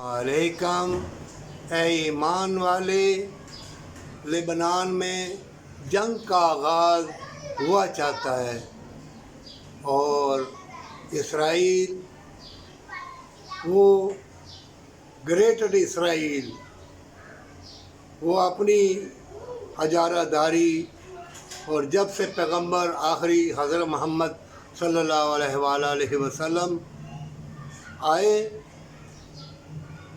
अलैकम ए ईमान वाले, लेबनान में जंग का आगाज़ हुआ चाहता है और इसराइल वो ग्रेटर इसराइल वो अपनी हजारादारी और जब से पैगंबर आखिरी हज़रत मोहम्मद सल्लल्लाहु अलैहि वसल्लम आए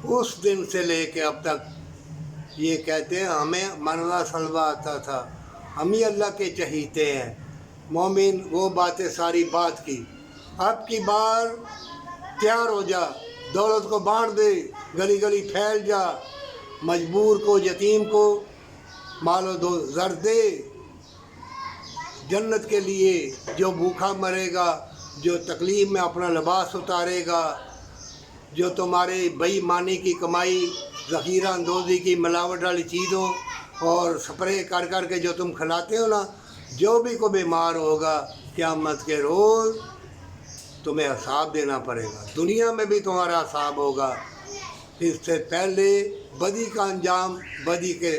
उस दिन से लेके अब तक ये कहते हैं हमें मनवा सलवा आता था, हम ही अल्लाह के चहीते हैं। मोमिन वो बातें सारी बात की, अब की बार तैयार हो जा, दौलत को बांट दे, गली गली फैल जा, मजबूर को यतीम को मालो दो ज़र दे। जन्नत के लिए जो भूखा मरेगा, जो तकलीफ़ में अपना लिबास उतारेगा, जो तुम्हारे बेईमानी की कमाई, ज़ख़ीरा अंदोज़ी की मिलावट वाली चीज़ों और स्प्रे कर कर के जो तुम खिलाते हो ना, जो भी को बीमार होगा क़यामत के रोज़ तुम्हें हिसाब देना पड़ेगा। दुनिया में भी तुम्हारा हिसाब होगा। इससे पहले बदी का अंजाम बदी के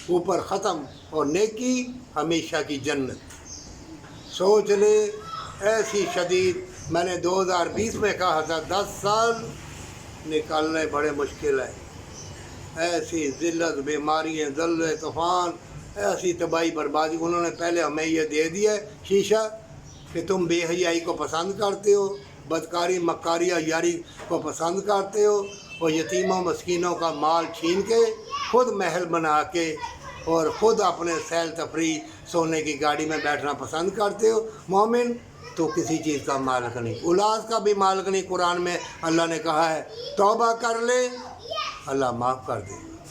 ऊपर ख़त्म और नेकी हमेशा की जन्नत। सोच ले, ऐसी शदीद मैंने 2020 में कहा था 10 साल निकालने बड़े मुश्किल है। ऐसी ज़िल्लत, बीमारियाँ, ज़ल्ज़ले, तूफ़ान, ऐसी तबाही बर्बादी। उन्होंने पहले हमें ये दे दिया है शीशा कि तुम बेहयाई को पसंद करते हो, बदकारी, मक्कारी, यारी को पसंद करते हो और यतीमों मस्कीनों का माल छीन के खुद महल बना के और ख़ुद अपने सैल तफरी सोने की गाड़ी में बैठना पसंद करते हो। मोमिन तो किसी चीज़ का मालिक नहीं, औलाद का भी मालिक नहीं। कुरान में अल्लाह ने कहा है तौबा कर ले, अल्लाह माफ़ कर दे।